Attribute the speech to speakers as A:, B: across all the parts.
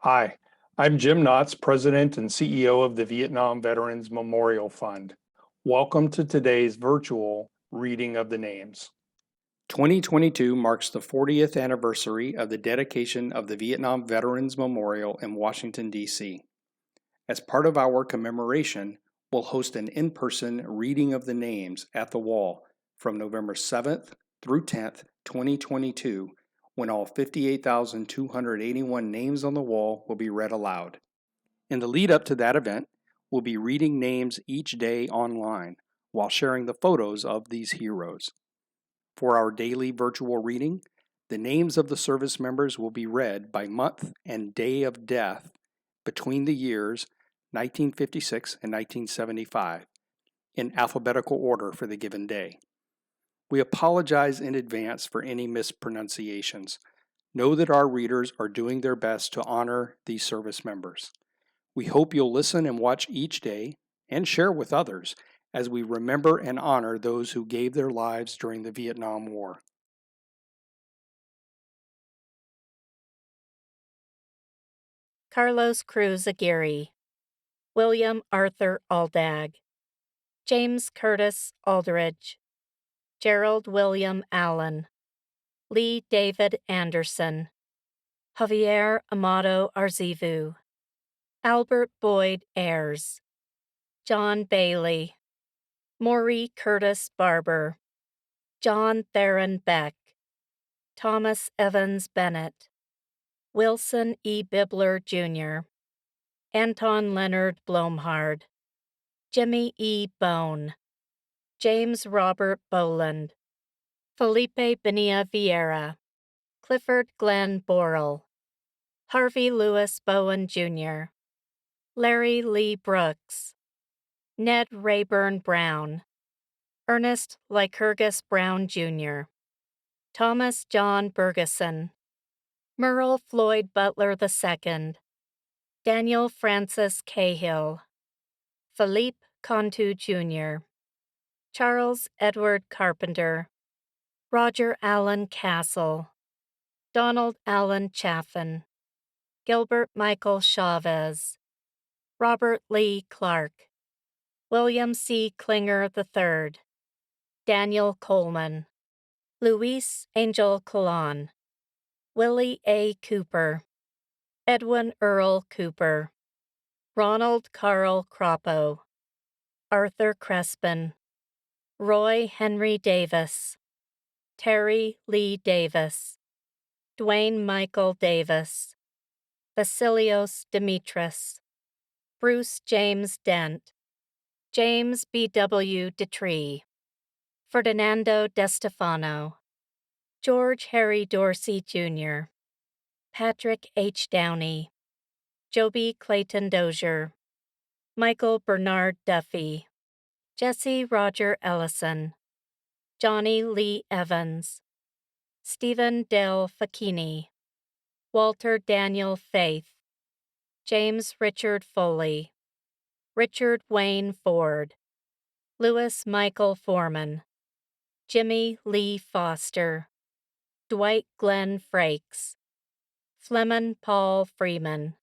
A: Hi, I'm Jim Knotts, President and CEO of the Vietnam Veterans Memorial Fund. Welcome to today's virtual reading of the names. 2022 marks the 40th anniversary of the dedication of the Vietnam Veterans Memorial in Washington, D.C. As part of our commemoration, we'll host an in-person reading of the names at the wall from November 7th through 10th, 2022, when all 58,281 names on the wall will be read aloud. In the lead up to that event, we'll be reading names each day online while sharing the photos of these heroes. For our daily virtual reading, the names of the service members will be read by month and day of death between the years 1956 and 1975 in alphabetical order for the given day. We apologize in advance for any mispronunciations. Know that our readers are doing their best to honor these service members. We hope you'll listen and watch each day and share with others as we remember and honor those who gave their lives during the Vietnam War.
B: Carlos Cruz Aguirre, William Arthur Aldag, James Curtis Aldridge, Gerald William Allen, Lee David Anderson, Javier Amado Arzivu, Albert Boyd Ayers, John Bailey, Maury Curtis Barber, John Theron Beck, Thomas Evans Bennett, Wilson E. Bibler, Jr., Anton Leonard Blomhard, Jimmy E. Bone, James Robert Boland, Felipe Bonilla Vieira, Clifford Glenn Borrell, Harvey Lewis Bowen, Jr., Larry Lee Brooks, Ned Rayburn Brown, Ernest Lycurgus Brown, Jr., Thomas John Bergeson, Merle Floyd Butler II, Daniel Francis Cahill, Philippe Cantu, Jr., Charles Edward Carpenter, Roger Allen Castle, Donald Allen Chaffin, Gilbert Michael Chavez, Robert Lee Clark, William C. Klinger III, Daniel Coleman, Luis Angel Colon, Willie A. Cooper, Edwin Earl Cooper, Ronald Carl Croppo, Arthur Crespin, Roy Henry Davis, Terry Lee Davis, Dwayne Michael Davis, Vasilios Dimitris, Bruce James Dent, James B.W. Detree, Ferdinando DeStefano, George Harry Dorsey, Jr., Patrick H. Downey, Joby Clayton Dozier, Michael Bernard Duffy, Jesse Roger Ellison, Johnny Lee Evans, Stephen Del Facchini, Walter Daniel Faith, James Richard Foley, Richard Wayne Ford, Louis Michael Foreman, Jimmy Lee Foster, Dwight Glenn Frakes, Fleming Paul Freeman,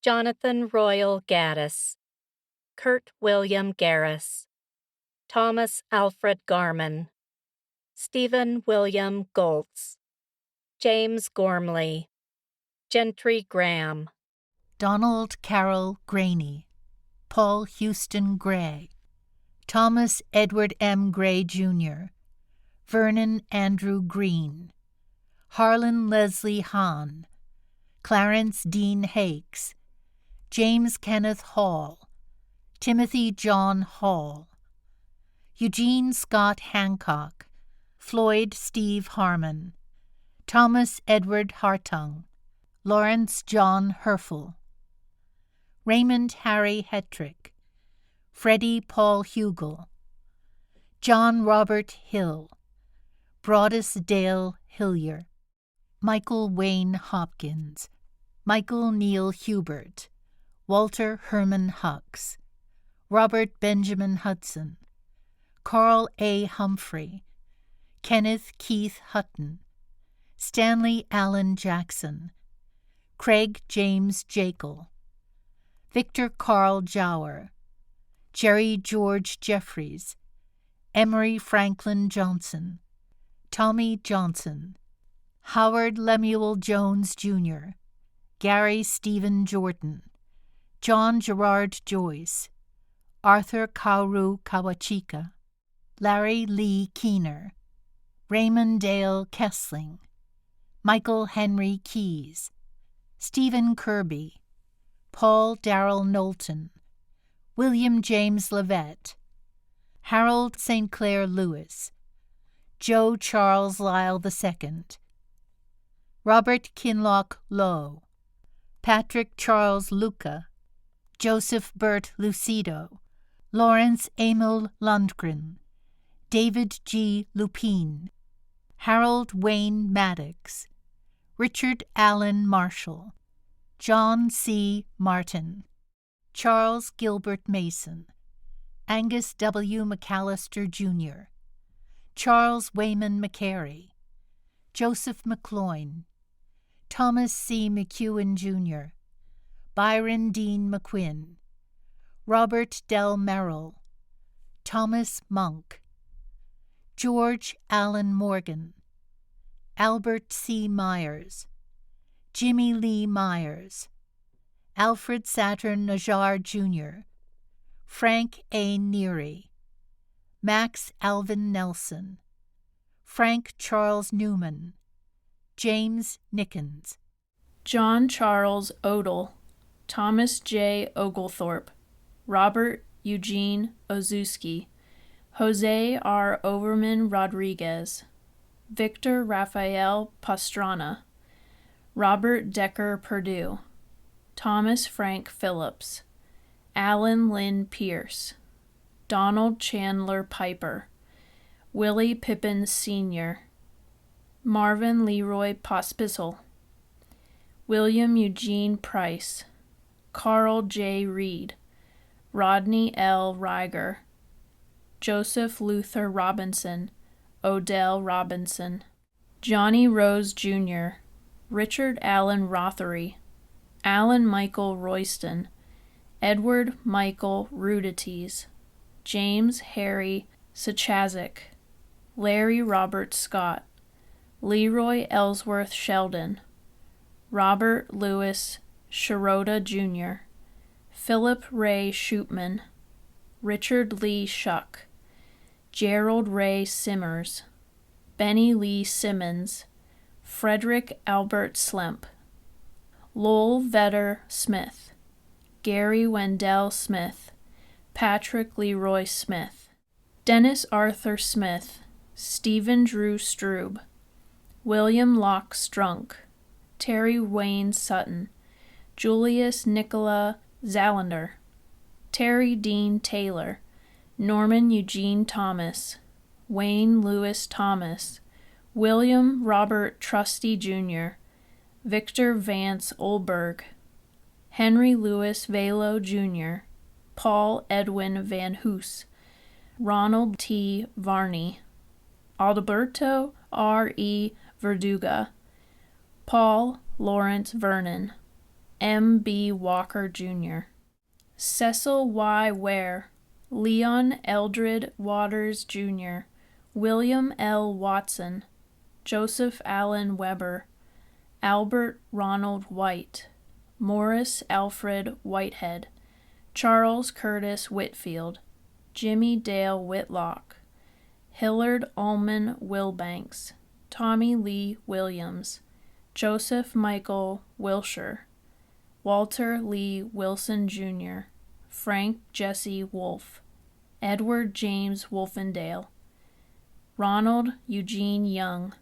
B: Jonathan Royal Gaddis, Kurt William Garris, Thomas Alfred Garman, Stephen William Goltz, James Gormley, Gentry Graham,
C: Donald Carroll Graney, Paul Houston Gray, Thomas Edward M. Gray, Jr., Vernon Andrew Green, Harlan Leslie Hahn, Clarence Dean Hakes, James Kenneth Hall, Timothy John Hall, Eugene Scott Hancock, Floyd Steve Harmon, Thomas Edward Hartung, Lawrence John Herfel, Raymond Harry Hetrick, Freddie Paul Hugel, John Robert Hill, Broadus Dale Hillier, Michael Wayne Hopkins, Michael Neil Hubert, Walter Herman Hux, Robert Benjamin Hudson, Carl A. Humphrey, Kenneth Keith Hutton, Stanley Allen Jackson, Craig James Jekyll, Victor Carl Jower, Jerry George Jeffries, Emery Franklin Johnson, Tommy Johnson, Howard Lemuel Jones, Jr., Gary Stephen Jordan, John Gerard Joyce, Arthur Kaoru Kawachika, Larry Lee Keener, Raymond Dale Kessling, Michael Henry Keyes, Stephen Kirby, Paul Darrell Knowlton, William James Levette, Harold St. Clair Lewis, Joe Charles Lyle II, Robert Kinloch Lowe, Patrick Charles Luca, Joseph Burt Lucido, Lawrence Emil Lundgren, David G. Lupine, Harold Wayne Maddox, Richard Allen Marshall, John C. Martin, Charles Gilbert Mason, Angus W. McAllister, Jr., Charles Wayman McCary, Joseph McCloyne, Thomas C. McEwen, Jr., Byron Dean McQuinn, Robert Del Merrill, Thomas Monk, George Allen Morgan, Albert C. Myers, Jimmy Lee Myers, Alfred Saturn Najjar, Jr., Frank A. Neary, Max Alvin Nelson, Frank Charles Newman, James Nickens,
D: John Charles Odell, Thomas J. Oglethorpe, Robert Eugene Ozuski, Jose R. Overman Rodriguez, Victor Rafael Pastrana, Robert Decker Perdue, Thomas Frank Phillips, Alan Lynn Pierce, Donald Chandler Piper, Willie Pippin Sr., Marvin Leroy Pospisil, William Eugene Price, Carl J. Reed, Rodney L. Reiger, Joseph Luther Robinson, Odell Robinson, Johnny Rose Jr., Richard Allen Rothery, Alan Michael Royston, Edward Michael Rudites, James Harry Sachazik, Larry Robert Scott, Leroy Ellsworth Sheldon, Robert Louis Sherota Jr., Philip Ray Shootman, Richard Lee Shuck, Gerald Ray Simmers, Benny Lee Simmons, Frederick Albert Slemp, Lowell Vedder Smith, Gary Wendell Smith, Patrick Leroy Smith, Dennis Arthur Smith, Stephen Drew Strube, William Locke Strunk, Terry Wayne Sutton, Julius Nicola Zalander, Terry Dean Taylor, Norman Eugene Thomas, Wayne Lewis Thomas, William Robert Trusty Jr., Victor Vance Olberg, Henry Louis Velo Jr., Paul Edwin Van Hoos, Ronald T. Varney, Alberto R. E. Verduga, Paul Lawrence Vernon, M. B. Walker Jr., Cecil Y. Ware, Leon Eldred Waters Jr., William L. Watson, Joseph Allen Weber, Albert Ronald White, Morris Alfred Whitehead, Charles Curtis Whitfield, Jimmy Dale Whitlock, Hillard Ullman Wilbanks, Tommy Lee Williams, Joseph Michael Wilshire, Walter Lee Wilson Jr., Frank Jesse Wolfe, Edward James Wolfendale, Ronald Eugene Young,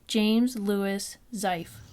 D: James Louis Zeif.